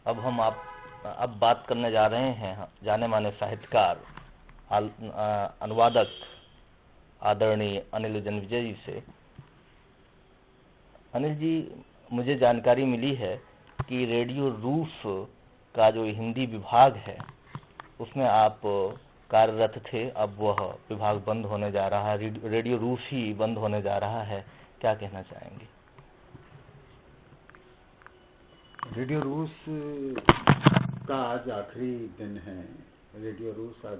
अब बात करने जा रहे हैं जाने माने साहित्यकार, अनुवादक आदरणीय अनिल जन्मजय जी से। अनिल जी, मुझे जानकारी मिली है कि रेडियो रूस का जो हिंदी विभाग है उसमें आप कार्यरत थे। अब वह विभाग बंद होने जा रहा है, रेडियो रूस ही बंद होने जा रहा है, क्या कहना चाहेंगे? रेडियो रूस का आज आखिरी दिन है। रेडियो रूस आज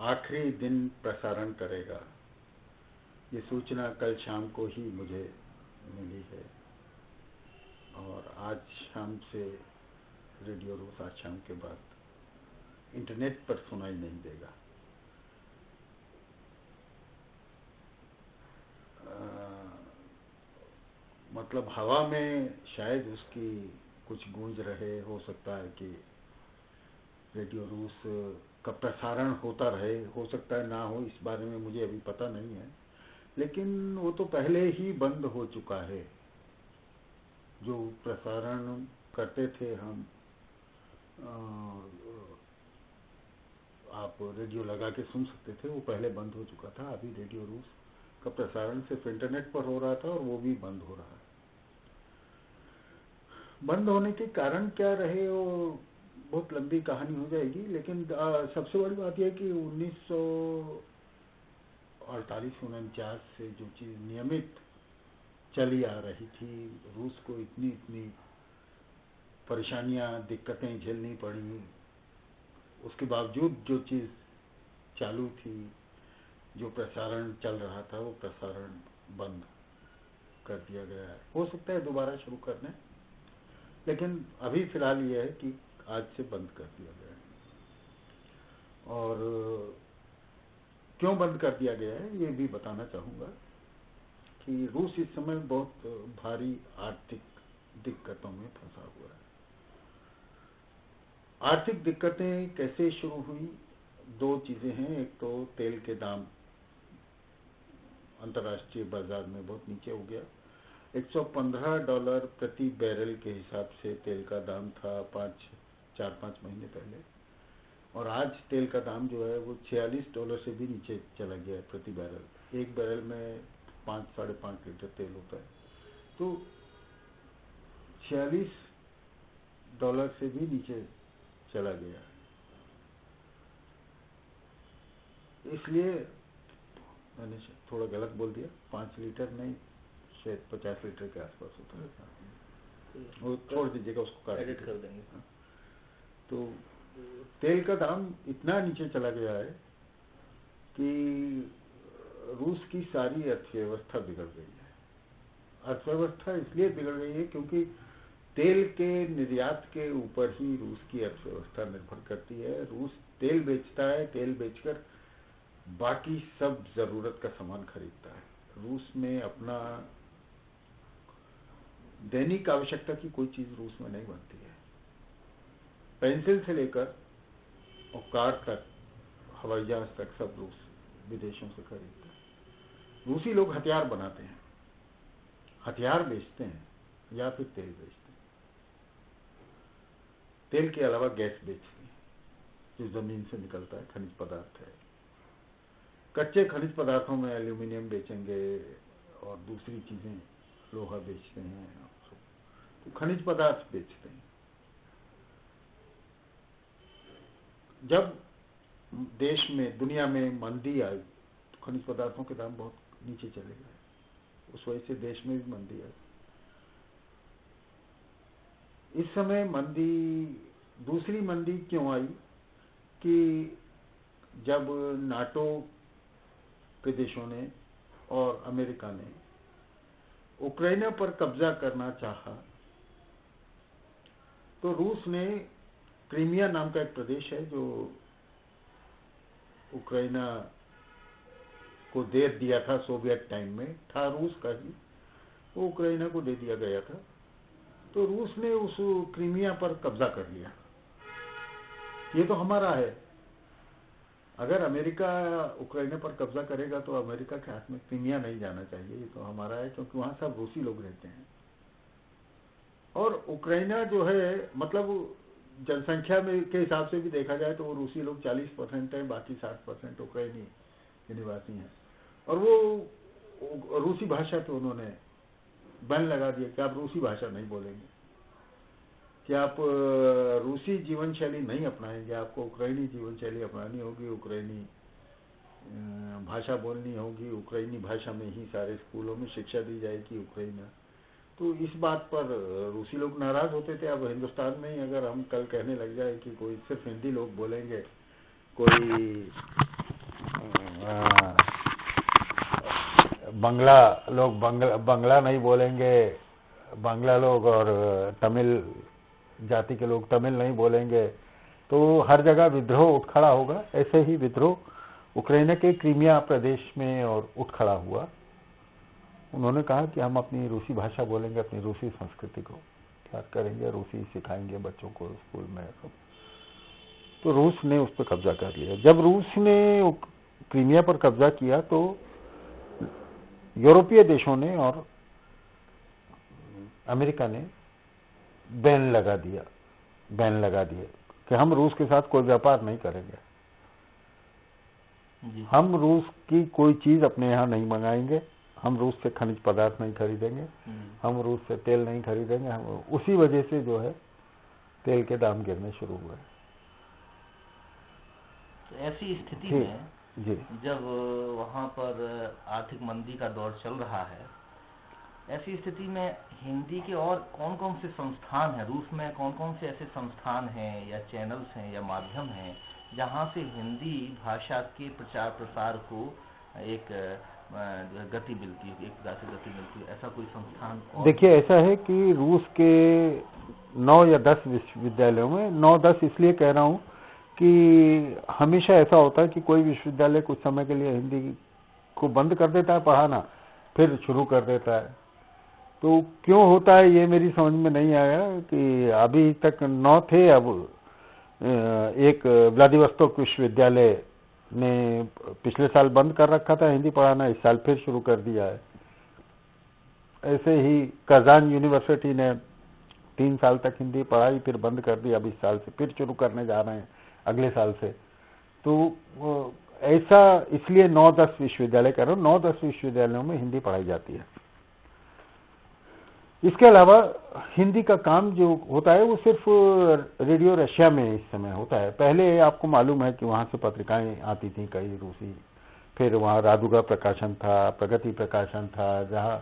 आखिरी दिन प्रसारण करेगा। ये सूचना कल शाम को ही मुझे मिली है और आज शाम से रेडियो रूस आज शाम के बाद इंटरनेट पर सुनाई नहीं देगा। मतलब हवा में शायद उसकी कुछ गूंज रहे, हो सकता है कि रेडियो रूस का प्रसारण होता रहे, हो सकता है ना हो, इस बारे में मुझे अभी पता नहीं है। लेकिन वो तो पहले ही बंद हो चुका है। जो प्रसारण करते थे हम, आप रेडियो लगा के सुन सकते थे, वो पहले बंद हो चुका था। अभी रेडियो रूस का प्रसारण सिर्फ इंटरनेट पर हो रहा था और वो भी बंद हो रहा है। बंद होने के कारण क्या रहे वो बहुत लंबी कहानी हो जाएगी, लेकिन सबसे बड़ी बात यह कि 1948-49 से जो चीज़ नियमित चली आ रही थी, रूस को इतनी परेशानियां, दिक्कतें झेलनी पड़ी, उसके बावजूद जो चीज़ चालू थी, जो प्रसारण चल रहा था, वो प्रसारण बंद कर दिया गया है। हो सकता है दोबारा शुरू कर दें, लेकिन अभी फिलहाल ये है कि आज से बंद कर दिया गया है। और क्यों बंद कर दिया गया है ये भी बताना चाहूँगा कि रूस इस समय बहुत भारी आर्थिक दिक्कतों में फंसा हुआ है। आर्थिक दिक्कतें कैसे शुरू हुई? दो चीज़ें हैं। एक तो तेल के दाम अंतर्राष्ट्रीय बाजार में बहुत नीचे हो गया। $115 प्रति बैरल के हिसाब से तेल का दाम था 4-5 महीने पहले, और आज तेल का दाम जो है वो $46 से भी नीचे चला गया है प्रति बैरल। एक बैरल में 5-5.5 लीटर तेल होता है, तो $46 से भी नीचे चला गया है। इसलिए मैंने थोड़ा गलत बोल दिया, 5 लीटर नहीं, शायद 50 लीटर के आसपास होता है। वो छोड़ दीजिएगा, उसको एडिट कर देंगे। तो तेल का दाम इतना नीचे चला गया है कि रूस की सारी अर्थव्यवस्था बिगड़ गई है। अर्थव्यवस्था इसलिए बिगड़ गई है क्योंकि तेल के निर्यात के ऊपर ही रूस की अर्थव्यवस्था निर्भर करती है। रूस तेल बेचता है, तेल बेचकर बाकी सब जरूरत का सामान खरीदता है। रूस में अपना दैनिक आवश्यकता की कोई चीज रूस में नहीं बनती है। पेंसिल से लेकर और कार तक, हवाई जहाज तक, सब रूस विदेशों से खरीदता है। रूसी लोग हथियार बनाते हैं, हथियार बेचते हैं या फिर तेल बेचते हैं। तेल के अलावा गैस बेचते हैं जो जमीन से निकलता है, खनिज पदार्थ है। कच्चे खनिज पदार्थों में एल्यूमिनियम बेचेंगे और दूसरी चीजें, लोहा बेचते हैं, तो खनिज पदार्थ बेचते हैं। जब देश में, दुनिया में मंदी आई तो खनिज पदार्थों के दाम बहुत नीचे चले गए, उस वजह से देश में भी मंदी आई। इस समय मंदी, दूसरी मंदी क्यों आई कि जब नाटो के देशों ने और अमेरिका ने उक्रेन पर कब्जा करना चाहा, तो रूस ने क्रीमिया नाम का एक प्रदेश है जो उक्रेन को दे दिया था, सोवियत टाइम में था रूस का ही, वो उक्रेन को दे दिया गया था। तो रूस ने उस क्रीमिया पर कब्जा कर लिया। ये तो हमारा है। अगर अमेरिका उक्रेन पर कब्जा करेगा तो अमेरिका के हाथ में क्रीमिया नहीं जाना चाहिए, ये तो हमारा है, क्योंकि वहां सब रूसी लोग रहते हैं। और उक्राइना जो है, मतलब जनसंख्या में के हिसाब से भी देखा जाए तो वो रूसी लोग 40% हैं, बाकी 60% उक्राइनी के निवासी हैं। और वो रूसी भाषा पे उन्होंने बैन लगा दिया कि आप रूसी भाषा नहीं बोलेंगे, कि आप रूसी जीवन शैली नहीं अपनाएंगे, आपको उक्राइनी जीवन शैली अपनानी होगी, उक्राइनी भाषा बोलनी होगी, उक्राइनी भाषा में ही सारे स्कूलों में शिक्षा दी जाएगी उक्राइना। तो इस बात पर रूसी लोग नाराज होते थे। अब हिंदुस्तान में ही अगर हम कल कहने लग जाए कि कोई सिर्फ हिंदी लोग बोलेंगे, कोई बांग्ला लोग बांग्ला नहीं बोलेंगे, बांग्ला लोग और तमिल जाति के लोग तमिल नहीं बोलेंगे, तो हर जगह विद्रोह उठ खड़ा होगा। ऐसे ही विद्रोह उक्रेन के क्रीमिया प्रदेश में और उठ खड़ा हुआ। उन्होंने कहा कि हम अपनी रूसी भाषा बोलेंगे, अपनी रूसी संस्कृति को याद करेंगे, रूसी सिखाएंगे बच्चों को स्कूल में सब। तो रूस ने उस पर कब्जा कर लिया। जब रूस ने क्रीमिया पर कब्जा किया तो यूरोपीय देशों ने और अमेरिका ने बैन लगा दिया कि हम रूस के साथ कोई व्यापार नहीं करेंगे, हम रूस की कोई चीज अपने यहाँ नहीं मंगाएंगे, हम रूस से खनिज पदार्थ नहीं खरीदेंगे, हम रूस से तेल नहीं खरीदेंगे। हम उसी वजह से जो है तेल के दाम गिरने शुरू हुए। तो ऐसी स्थिति में जब वहाँ पर आर्थिक मंदी का दौर चल रहा है, ऐसी स्थिति में हिंदी के और कौन कौन से संस्थान हैं रूस में, कौन कौन से ऐसे संस्थान हैं या चैनल्स हैं या माध्यम हैं जहाँ से हिंदी भाषा के प्रचार प्रसार को एक गति मिलती है, एक प्रकार से गति मिलती है, ऐसा कोई संस्थान? देखिए, ऐसा है कि रूस के 9 या 10 विश्वविद्यालयों में, 9-10 इसलिए कह रहा हूँ कि हमेशा ऐसा होता है कि कोई विश्वविद्यालय कुछ समय के लिए हिंदी को बंद कर देता है पढ़ाना, फिर शुरू कर देता है। तो क्यों होता है ये मेरी समझ में नहीं आया कि अभी तक 9 थे, अब एक व्लादिवोस्तोक विश्वविद्यालय ने पिछले साल बंद कर रखा था हिंदी पढ़ाना, इस साल फिर शुरू कर दिया है। ऐसे ही कजान यूनिवर्सिटी ने 3 साल तक हिंदी पढ़ाई, फिर बंद कर दी, अब इस साल से फिर शुरू करने जा रहे हैं, अगले साल से। तो ऐसा इसलिए 9-10 विश्वविद्यालय कह रहा हूँ, 9-10 विश्वविद्यालयों में हिंदी पढ़ाई जाती है। इसके अलावा हिंदी का काम जो होता है वो सिर्फ रेडियो रशिया में इस समय होता है। पहले आपको मालूम है कि वहाँ से पत्रिकाएं आती थी कई रूसी, फिर वहाँ रादुगा प्रकाशन था, प्रगति प्रकाशन था, जहाँ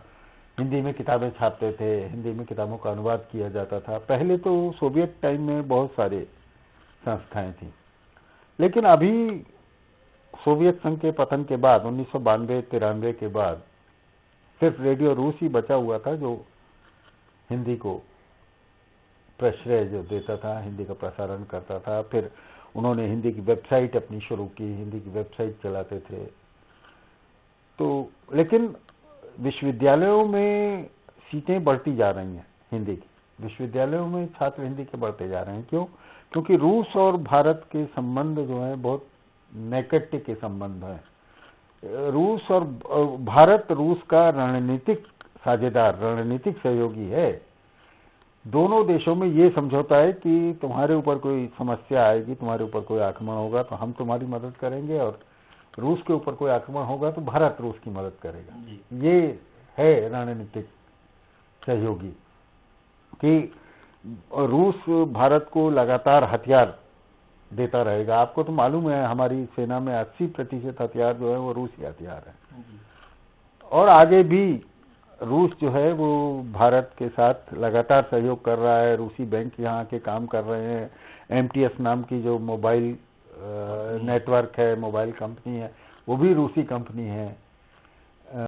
हिंदी में किताबें छापते थे, हिंदी में किताबों का अनुवाद किया जाता था। पहले तो सोवियत टाइम में बहुत सारे संस्थाएं थी, लेकिन अभी सोवियत संघ के पतन के बाद 1992-93 के बाद सिर्फ रेडियो रूस ही बचा हुआ था जो हिंदी को प्रश्रय जो देता था, हिंदी का प्रसारण करता था। फिर उन्होंने हिंदी की वेबसाइट अपनी शुरू की, हिंदी की वेबसाइट चलाते थे। तो लेकिन विश्वविद्यालयों में सीटें बढ़ती जा रही हैं हिंदी की, विश्वविद्यालयों में छात्र हिंदी के बढ़ते जा रहे हैं। क्यों? क्योंकि रूस और भारत के संबंध जो है बहुत नैकट्य के संबंध हैं। रूस और भारत रूस का रणनीतिक साझेदार, रणनीतिक सहयोगी है। दोनों देशों में ये समझौता है कि तुम्हारे ऊपर कोई समस्या आएगी, तुम्हारे ऊपर कोई आक्रमण होगा तो हम तुम्हारी मदद करेंगे, और रूस के ऊपर कोई आक्रमण होगा तो भारत रूस की मदद करेगा। ये है रणनीतिक सहयोगी कि रूस भारत को लगातार हथियार देता रहेगा। आपको तो मालूम है हमारी सेना में 80% हथियार जो है वो रूसी हथियार है, और आगे भी रूस जो है वो भारत के साथ लगातार सहयोग कर रहा है। रूसी बैंक यहाँ आके काम कर रहे हैं। MTS नाम की जो मोबाइल नेटवर्क है, मोबाइल कंपनी है, वो भी रूसी कंपनी है।